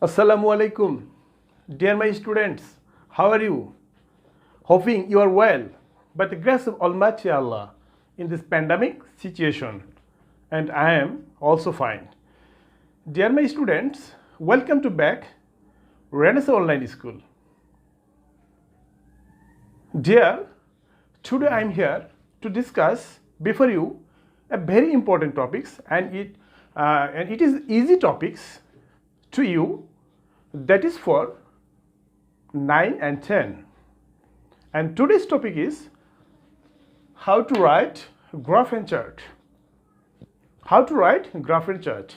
Assalamu alaikum. Dear my students, how are you? Hoping you are well by the grace of Almighty Allah in this pandemic situation, and I am also fine. Dear my students, welcome to back Renaissance Online School. Dear, today I am here to discuss before you a very important topics, and it is easy topics to you, that is for 9 and 10. And today's topic is how to write graph and chart. How to write graph and chart.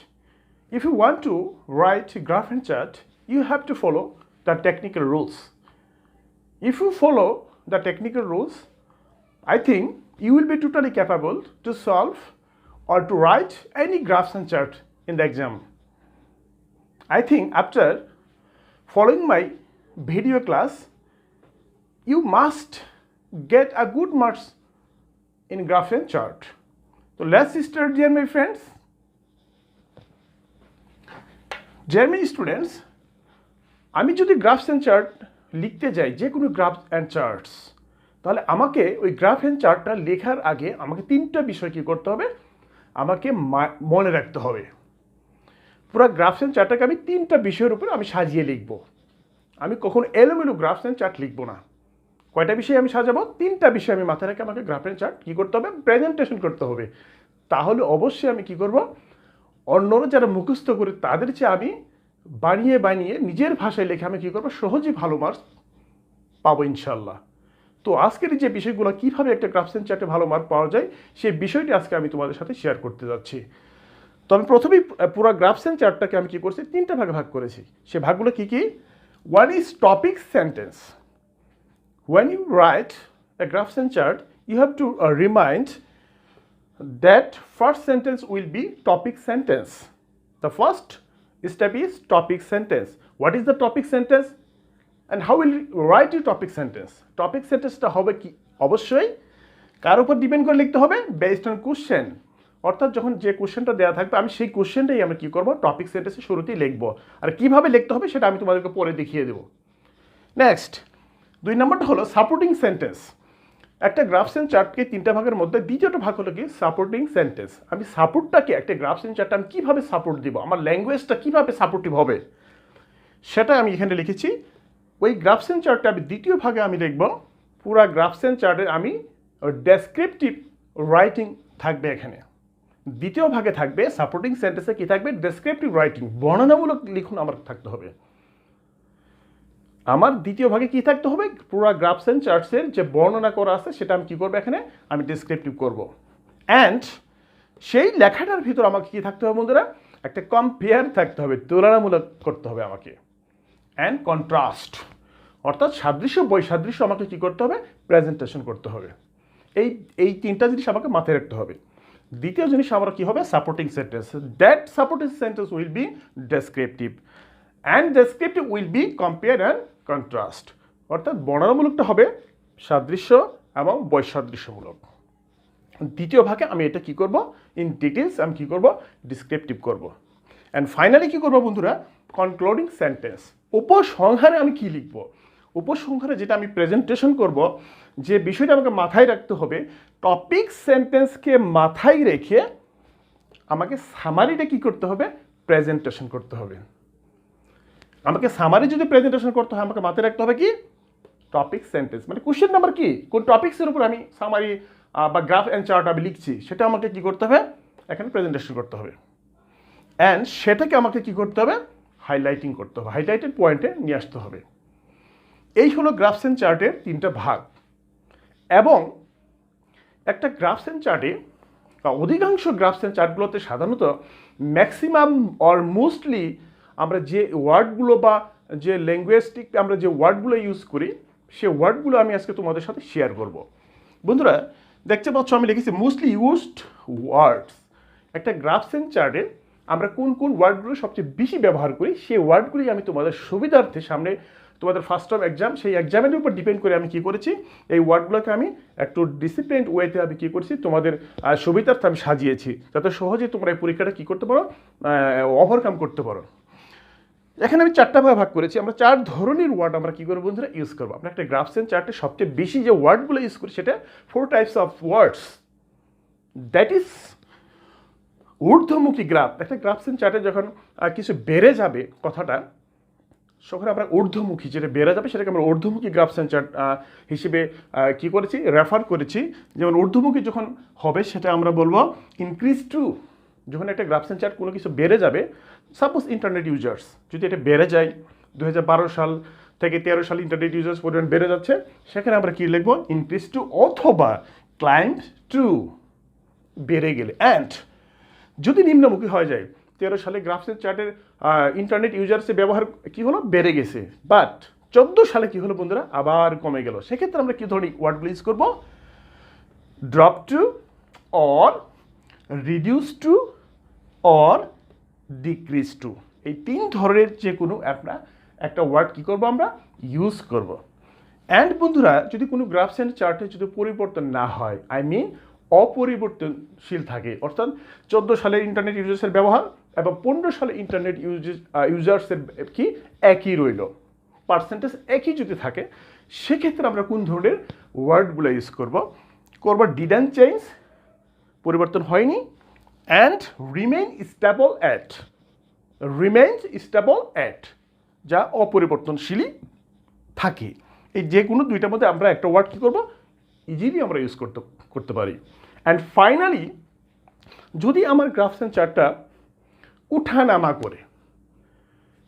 If you want to write graph and chart, you have to follow the technical rules. If you follow the technical rules, I think you will be totally capable to solve or to write any graphs and chart in the exam. I think after following my video class, you must get a good marks in graph and chart. So let's start, dear my friends. Dear my students, আমি যদি grasp and chart লিখতে যাই, যে কোনো grasp and charts, তাহলে আমাকে ওই graph and চার্টটা লেখার আগে আমাকে তিনটা বিষয় কী করতে হবে, আমাকে মনে রাখতে হবে। পুরো গ্রাফস অ্যান্ড চার্টটাকে আমি তিনটা বিষয়ের উপর আমি সাজিয়ে লিখব। আমি কখনো এলোমেলো গ্রাফস অ্যান্ড চার্ট লিখব না। কয়টা বিষয় আমি সাজাবো? তিনটা বিষয় আমি মাথায় রেখে আমাকে গ্রাফ অ্যান্ড চার্ট কী করতে হবে, প্রেজেন্টেশন করতে হবে। তাহলে অবশ্যই আমি কী করব, অন্যরা যারা মুখস্থ করে তাদের চেয়ে আমি বানিয়ে বানিয়ে নিজের ভাষায় লিখে আমি কী করবো, সহজেই ভালো মার্কস পাবো ইনশাল্লাহ। তো আজকের যে বিষয়গুলো কীভাবে একটা গ্রাফস অ্যান্ড চার্টে ভালো মার্ক পাওয়া যায়, সেই বিষয়টি আজকে আমি তোমাদের সাথে শেয়ার করতে যাচ্ছি। তো আমি প্রথমেই পুরো গ্রাফস অ্যান্ড চার্টটাকে আমি কী করছি, তিনটা ভাগে ভাগ করেছি। সে ভাগগুলো কী কী? One is topic sentence. When you write a graphs and chart, you have to remind that first sentence will be topic sentence. The first step is topic sentence. What is the topic sentence? And how will you write your topic sentence? Topic sentence টা হবে কি, অবশ্যই কার উপর depend করে লিখতে হবে, based on question. অর্থাৎ যখন যে কোশ্চেনটা দেওয়া থাকবে আমি সেই কোশ্চেনটাই আমরা কী করবো, টপিক সেন্টেন্সের শুরুতেই লিখবো। আর কীভাবে লিখতে হবে সেটা আমি তোমাদেরকে পরে দেখিয়ে দেবো। নেক্সট, 2 নম্বরটা হলো সাপোর্টিং সেন্টেন্স। একটা গ্রাফস অ্যান্ড চার্টকে তিনটা ভাগের মধ্যে দ্বিতীয়টা ভাগ হলো কি, সাপোর্টিং সেন্টেন্স। আমি সাপোর্টটাকে একটা গ্রাফস অ্যান্ড চার্টে আমি কীভাবে সাপোর্ট দিব, আমার ল্যাঙ্গুয়েজটা কীভাবে সাপোর্টিভ হবে, সেটা আমি এখানে লিখেছি। ওই গ্রাফস অ্যান্ড চার্টটা আমি দ্বিতীয় ভাগে আমি লিখব, পুরা গ্রাফস অ্যান্ড চার্টে আমি ডেসক্রিপটিভ রাইটিং থাকবে এখানে। দ্বিতীয় ভাগে থাকবে সাপোর্টিং সেন্টেন্সে কী থাকবে, ডেসক্রিপটিভ রাইটিং, বর্ণনামূলক লিখন আমার থাকতে হবে। আমার দ্বিতীয় ভাগে কী থাকতে হবে, পুরো গ্রাফস অ্যান্ড চার্টসের যে বর্ণনা করা আছে সেটা আমি কী করবো, এখানে আমি ডেসক্রিপটিভ করব। অ্যান্ড সেই লেখাটার ভিতর আমাকে কী থাকতে হবে বন্ধুরা, একটা কম্পেয়ার থাকতে হবে, তুলনামূলক করতে হবে আমাকে। অ্যান্ড কন্ট্রাস্ট, অর্থাৎ সাদৃশ্য বৈসাদৃশ্য আমাকে কী করতে হবে, প্রেজেন্টেশন করতে হবে। এই তিনটা জিনিস আমাকে মাথায় রাখতে হবে। দ্বিতীয় জিনিস আমার কী হবে, supporting sentence. That supporting sentence will be descriptive and descriptive will be compare and contrast, অর্থাৎ বর্ণনামূলকটা হবে সাদৃশ্য এবং বৈসাদৃশ্যমূলক। দ্বিতীয় ভাগে আমি এটা কী করব, ইন ডিটেলস আমি কী করব, ডিসক্রিপটিভ করব। অ্যান্ড ফাইনালি কী করবো বন্ধুরা, কনক্লুডিং সেন্টেন্স। উপসংহারে আমি কী লিখব, উপসংহারে যেটা আমি প্রেজেন্টেশন করব, যে বিষয়টা আমাকে মাথায় রাখতে হবে, টপিক সেন্টেন্সকে মাথায় রেখে আমাকে সামারিটা কী করতে হবে, প্রেজেন্টেশন করতে হবে। আমাকে সামারি যদি প্রেজেন্টেশন করতে হয়, আমাকে মাথায় রাখতে হবে কি, টপিক সেন্টেন্স, মানে কোশ্চেন নাম্বার কি, কোন টপিক্সের উপর আমি সামারি বা গ্রাফ অ্যান্ড চার্ট আমি লিখছি, সেটা আমাকে কি করতে হবে, এখানে প্রেজেন্টেশন করতে হবে। অ্যান্ড সেটাকে আমাকে কি করতে হবে, হাইলাইটিং করতে হবে, হাইলাইটেড পয়েন্টে নিয়ে আসতে হবে। এই হলো গ্রাফস অ্যান্ড চার্টের তিনটা ভাগ। এবং একটা গ্রাফস অ্যান্ড চার্টে বা অধিকাংশ গ্রাফস অ্যান্ড চার্টগুলোতে সাধারণত ম্যাক্সিমাম অর মোস্টলি আমরা যে ওয়ার্ডগুলো বা যে ল্যাঙ্গুয়েজটিক আমরা যে ওয়ার্ডগুলো ইউজ করি, সে ওয়ার্ডগুলো আমি আজকে তোমাদের সাথে শেয়ার করব। বন্ধুরা দেখতে পাচ্ছ আমি লিখেছি মোস্টলি ইউজড ওয়ার্ডস। একটা গ্রাফস অ্যান্ড চার্টে আমরা কোন কোন ওয়ার্ডগুলো সবচেয়ে বেশি ব্যবহার করি, সেই ওয়ার্ডগুলি আমি তোমাদের সুবিধার্থে সামনে তোমাদের ফার্স্ট টার্ম এক্সাম, সেই এক্সামের উপর ডিপেন্ড করে আমি কী করেছি, এই ওয়ার্ডগুলোকে আমি একটু ডিসিপ্লিন ওয়েতে আমি কী করছি, তোমাদের সুবিধার্থে আমি সাজিয়েছি, যাতে সহজে তোমরা এই পরীক্ষাটা কী করতে পারো, ওভারকাম করতে পারো। এখানে আমি চারটা ভাগে ভাগ করেছি, আমরা চার ধরনের ওয়ার্ড আমরা কি করবো বন্ধুরা ইউজ করবো। আমরা একটা গ্রাফস এন্ড চার্টে সবচেয়ে বেশি যে ওয়ার্ডগুলো ইউজ করি সেটা 4 types of words, that is ঊর্ধ্বমুখী গ্রাফ। একটা গ্রাফস এন্ড চার্টে যখন কিছু বেড়ে যাবে কথাটা, সেখানে আমরা ঊর্ধ্বমুখী যেটা বেড়ে যাবে সেটাকে আমরা ঊর্ধ্বমুখী গ্রাফস এন্ড চার্ট হিসেবে কি করেছি, রেফার করেছি। যেমন ঊর্ধ্বমুখী যখন হবে সেটা আমরা বলবো ইনক্রিজ টু। যখন একটা গ্রাফস এন্ড চার্ট কোনো কিছু বেড়ে যাবে, সাপোজ ইন্টারনেট ইউজার্স যদি এটা বেড়ে যায়, 2012 সাল থেকে 13 সাল ইন্টারনেট ইউজার্স পরিমাণ বেড়ে যাচ্ছে, সেখানে আমরা কি লিখবো, ইনক্রিজ টু অথবা ক্লাইম্ব টু, বেড়ে গেলে। অ্যান্ড যদি নিম্নমুখী হয়ে যায়, 13 সালে গ্রাফস এন্ড চার্টের ইন্টারনেট ইউজার্সের ব্যবহার কি হলো, বেড়ে গেছে, বাট 14 সালে কি হলো বন্ধুরা, আবার কমে গেল। সেক্ষেত্রে আমরা কি ধরনের ওয়ার্ডগুলো ইউজ করবো, drop to, or reduce to, or decrease to. এই 3 ধরনের যে কোনো একটা ওয়ার্ড কি করব আমরা ইউজ করব। অ্যান্ড বন্ধুরা যদি কোনো গ্রাফস এন্ড চার্টে যদি পরিবর্তন না হয়, আই মিন অপরিবর্তনশীল থাকে, অর্থাৎ 14 সালের ইন্টারনেট ইউজার্সের ব্যবহার এবং 15 সালে ইন্টারনেট ইউজার্সের কি একই রইল, পার্সেন্টেজ একই যদি থাকে, সেক্ষেত্রে আমরা কোন ধরনের ওয়ার্ডগুলো ইউজ করব, ডিডন্ট চেঞ্জ, পরিবর্তন হয়নি, and remain stable at, remains stable at, যা অপরিবর্তনশীলই থাকে। এই যে কোনো দুইটার মধ্যে আমরা একটা ওয়ার্ড কী করবো, ইজিলি আমরা ইউজ করতে পারি। অ্যান্ড ফাইনালি যদি আমার গ্রাফস অ্যান্ড চার্টটা উঠানামা করে,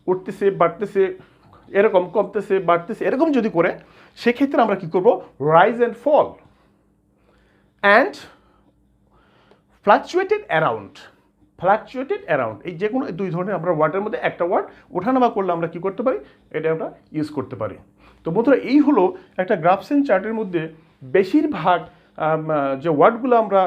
উঠতেছে বাড়তেছে, এরকম কমতেছে বাড়তেছে, এরকম যদি করে, সেক্ষেত্রে আমরা কি করব, rise and fall and fluctuated around, এই যে কোনো দুই ধরনের আমরা ওয়ার্ডের মধ্যে একটা ওয়ার্ড ওঠানামা করলে আমরা কি করতে পারি, এটা আমরা ইউজ করতে পারি। তো বন্ধুরা এই হলো একটা গ্রাফস এন্ড চার্টের মধ্যে বেশিরভাগ যে ওয়ার্ডগুলো আমরা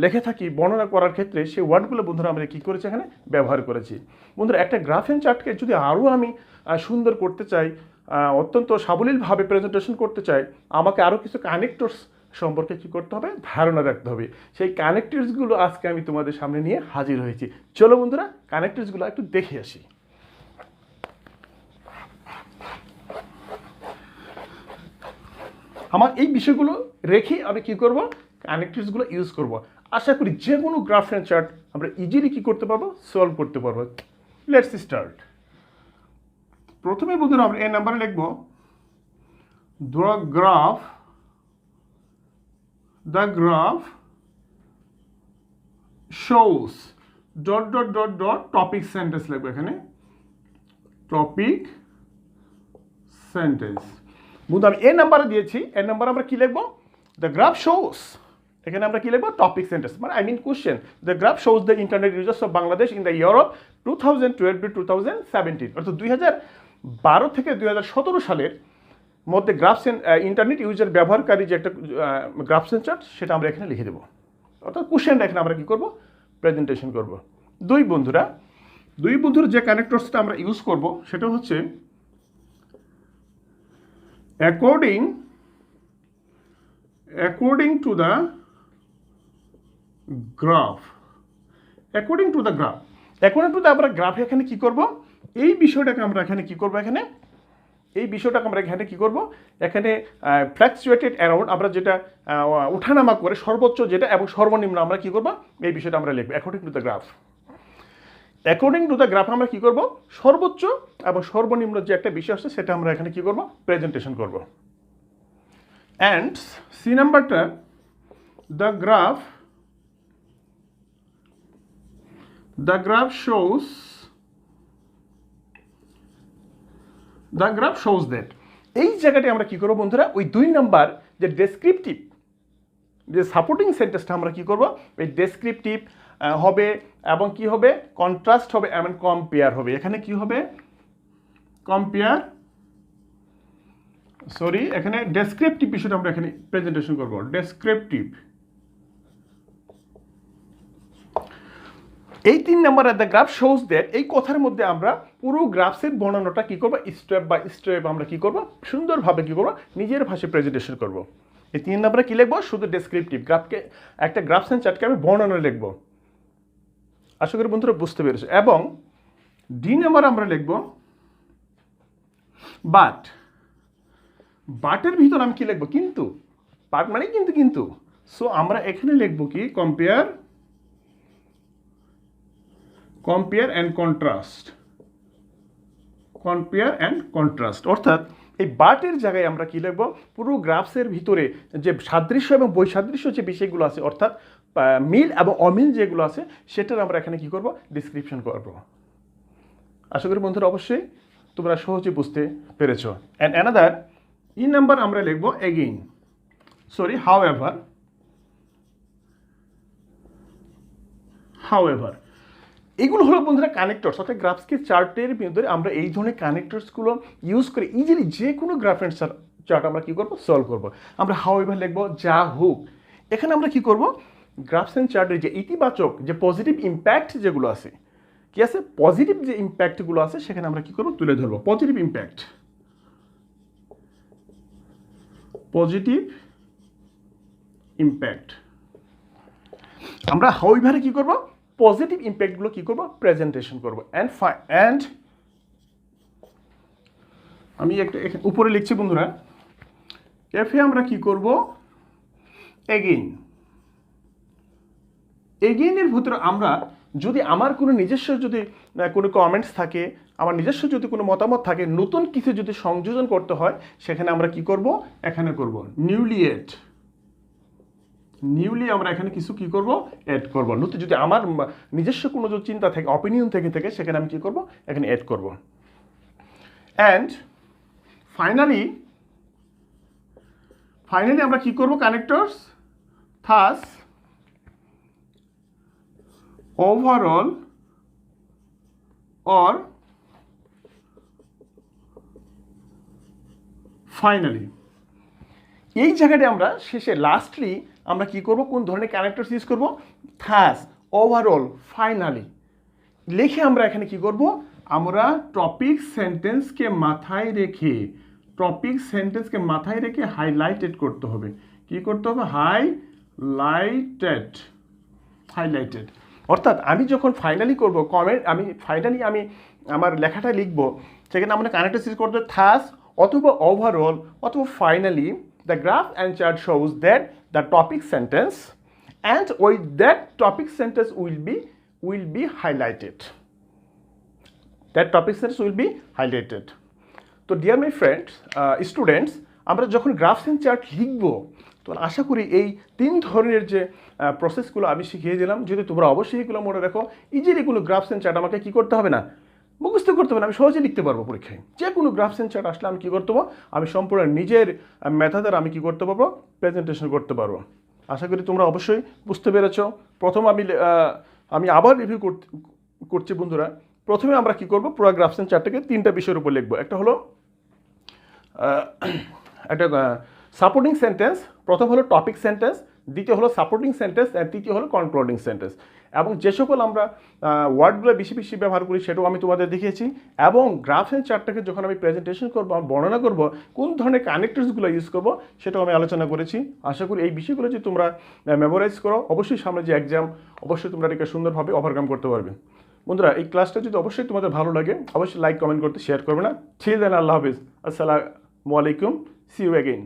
লিখে থাকি বর্ণনা করার ক্ষেত্রে, সেই ওয়ার্ডগুলো বন্ধুরা আমরা কী করেছি, এখানে ব্যবহার করেছি। বন্ধুরা একটা গ্রাফ এন্ড চার্টকে যদি আরও আমি সুন্দর করতে চাই, অত্যন্ত সাবলীলভাবে প্রেজেন্টেশন করতে চাই, আমাকে আরও কিছু কানেক্টরস সম্পর্কে কী করতে হবে, ধারণা রাখতে হবে। সেই কানেক্টরসগুলো আজকে আমি তোমাদের সামনে নিয়ে হাজির হয়েছি। চলো বন্ধুরা কানেক্টরসগুলো একটু দেখে আসি। আমার এই বিষয়গুলো রেখে আমি কি করব, কানেক্টরসগুলো ইউজ করব। আশা করি যে কোনো গ্রাফ এন্ড চার্ট আমরা ইজিলি কি করতে পারবো, সলভ করতে পারবো। Let's start. প্রথমে বন্ধুরা আমরা এই নাম্বারে লিখব, the graph shows ... topic sentence লিখবো এখানে, টপিক সেন্টেন্স। বন্ধু আমি এ নাম্বারে দিয়েছি, এর নাম্বার আমরা কি লিখবো, দ্য গ্রাফ শোস, এখানে আমরা কি লিখবো, টপিক সেন্টেন্স, মানে I mean question, the graph shows the internet users of Bangladesh in the year of 2012 to 2017, অর্থাৎ 2012 থেকে 2017 সালের মধ্যে গ্রাফস এন্ড ইন্টারনেট ইউজার ব্যবহারকারী যে একটা গ্রাফস এন্ড চার্ট, সেটা আমরা এখানে লিখে দেবো। অর্থাৎ কোশ্চেনটা এখানে আমরা কি করব, প্রেজেন্টেশন করব। দুই বন্ধুরা যে কানেক্টরসটা আমরা ইউজ করব সেটা হচ্ছে অ্যাকর্ডিং টু দ্য গ্রাফ, আমরা গ্রাফে এখানে কি করব, এই বিষয়টাকে আমরা এখানে কি করব, এখানে ফ্ল্যাকচুয়েটেড অ্যারাউন্ড, আমরা যেটা ওঠানামা করে সর্বোচ্চ যেটা এবং সর্বনিম্ন আমরা কি করব, এই বিষয়টা আমরা লিখব অ্যাকর্ডিং টু দ্য গ্রাফ। আমরা কি করব, সর্বোচ্চ এবং সর্বনিম্ন যে একটা বিষয় আছে সেটা আমরা এখানে কি করব, প্রেজেন্টেশন করব। অ্যান্ড সি নাম্বারটা, দ্য গ্রাফ shows that, এই জায়গাটি আমরা কি করব বন্ধুরা, ওই 2 নাম্বার যে ডেসক্রিপটিভ যে সাপোর্টিং সেন্টেন্সটা আমরা কি করব, ওই ডেসক্রিপটিভ হবে এবং কি হবে, কন্ট্রাস্ট হবে এবং কম্পেয়ার হবে। এখানে কি হবে, এখানে ডেসক্রিপটিভ বিষয়টা আমরা এখানে প্রেজেন্টেশন করব, ডেসক্রিপটিভ। এই 3 number the graph shows that, এই কথার মধ্যে আমরা পুরো গ্রাফসের বর্ণনাটা কি করব, স্টেপ বাই স্টেপ আমরা কি করব, সুন্দরভাবে কি করব, নিজের ভাষায় প্রেজেন্টেশন করব। এই 3 নাম্বারে কি লিখবো, শুধু ডেসক্রিপটিভ, একটা গ্রাফস এন্ড চার্টকে আমি বর্ণনা লিখবো। আশা করি বন্ধুরা বুঝতে পেরেছো। এবং ডি নাম্বার আমরা লিখব বাট। বাটের ভিতর আমি কি লিখব? কিন্তু। বাট মানে কিন্তু কিন্তু। সো আমরা এখানে লিখব কি? Compare and contrast. Compare and contrast অর্থাৎ এই বাটের জায়গায় আমরা কি লিখব? পুরো গ্রাফসের ভিতরে যে সাদৃশ্য এবং বৈসাদৃশ্য যে বিষয়গুলো আছে, অর্থাৎ মিল এবং অমিল যেগুলো আছে, সেটার আমরা এখানে কি করব? ডিসক্রিপশন করব। আশা করি বন্ধুরা অবশ্যই তোমরা সহজে বুঝতে পেরেছো। অ্যান্ড অ্যানাদার ই নাম্বার আমরা লিখব এগেইন, সরি হাউএভার। এগুলো হলো বন্ধুরা কানেক্টরস, অর্থাৎ গ্রাফসকে চার্টের ভিতরে আমরা এই ধরনের কানেক্টরসগুলো ইউজ করে ইজিলি যে কোনো গ্রাফ অ্যান্ড চার্ট আমরা কি করব? সলভ করব। আমরা হাউএভার লিখব যা হোক। এখানে আমরা কি করব? গ্রাফস অ্যান্ড চার্টের যে ইতিবাচক যে পজিটিভ ইম্প্যাক্ট যেগুলো আছে, কি আছে? পজিটিভ যে ইম্প্যাক্টগুলো আছে সেখানে আমরা কি করব? তুলে ধরবো পজিটিভ ইম্প্যাক্ট। আমরা হাউএভারে কি করব? পজিটিভ ইম্প্যাক্টগুলো কি করব? প্রেজেন্টেশন করব। অ্যান্ড আমি একটা উপরে লিখছি বন্ধুরা, এফে আমরা কি করব? এগেইনের ভিতরে আমরা যদি আমার কোনো নিজস্ব যদি কোনো কমেন্টস থাকে, আমার নিজস্ব যদি কোনো মতামত থাকে, নতুন কিছু যদি সংযোজন করতে হয়, সেখানে আমরা কি করব? এখানে করব নিউলি আমরা এখানে কিছু কি করব? অ্যাড করব। নতুন যদি আমার নিজস্ব কোনো যদি চিন্তা থাকে, অপিনিয়ন থেকে সেখানে আমি কি করব? এখানে অ্যাড করব। অ্যান্ড ফাইনালি আমরা কি করব? Connectors thus overall or finally, এই জায়গাটা আমরা শেষে লাস্টলি আমরা কি করব? কোন ধরনের কানেক্টরস ইউজ করব? থাস, ওভারঅল, ফাইনালি লিখে আমরা এখানে কি করব? আমরা টপিক সেন্টেন্সকে মাথায় রেখে হাইলাইটেড করতে হবে। কি করতে হবে? হাইলাইটেড। অর্থাৎ আমি যখন ফাইনালি করব আমি আমার লেখাটা লিখব, সেখানে আমরা কানেক্টরস ইউজ করতে থাস অথবা ওভারঅল অথবা finally the graph and chart shows that the topic sentence and with that topic sentence will be highlighted. তো ডিয়ার মাই ফ্রেন্ডস, স্টুডেন্টস, আমরা যখন গ্রাফস অ্যান্ড চার্ট লিখব, তো আশা করি এই 3 ধরনের যে প্রসেসগুলো আমি শিখিয়ে দিলাম, যদি তোমরা অবশ্যই এগুলো মনে রাখো, ইজিলি কোনো গ্রাফস অ্যান্ড চার্ট আমাকে কি করতে হবে না, মুখস্থ করতে হবে না, আমি সহজে লিখতে পারবো পরীক্ষায়। যে কোনো গ্রাফস অ্যান্ড চার্ট আসলে আমি কী করতে পারবো? আমি সম্পূর্ণ নিজের মেথডের আমি কী করতে পারবো? প্রেজেন্টেশন করতে পারবো। আশা করি তোমরা অবশ্যই বুঝতে পেরেছ। প্রথম আমি আবার রিভিউ করছি বন্ধুরা। প্রথমে আমরা কি করব? পুরো গ্রাফস অ্যান্ড চার্টটাকে 3টা বিষয়ের উপর লিখবো। একটা হলো একটা সাপোর্টিং সেন্টেন্স, প্রথম হলো টপিক সেন্টেন্স, দ্বিতীয় হলো সাপোর্টিং সেন্টেন্স, আর তৃতীয় হলো কনক্লুডিং সেন্টেন্স। এবং যে সকল আমরা ওয়ার্ডগুলো বেশি ব্যবহার করি সেটাও আমি তোমাদের দেখিয়েছি। এবং গ্রাফ অ্যান্ড চার্টটাকে যখন আমি প্রেজেন্টেশন করবো, বর্ণনা করব, কোন ধরনের কানেক্টরসগুলো ইউজ করব সেটাও আমি আলোচনা করেছি। আশা করি এই বিষয়গুলো যদি তোমরা মেমোরাইজ করো, অবশ্যই সামনে যে এক্সাম, অবশ্যই তোমরা এটাকে সুন্দরভাবে ওভারকাম করতে পারবে। বন্ধুরা, এই ক্লাসটা যদি অবশ্যই তোমাদের ভালো লাগে, অবশ্যই লাইক কমেন্ট করতে শেয়ার করবে না। ঠিক দেন, আল্লাহ হাফিজ, আসসালামু আলাইকুম, সি ইউ অ্যাগেইন।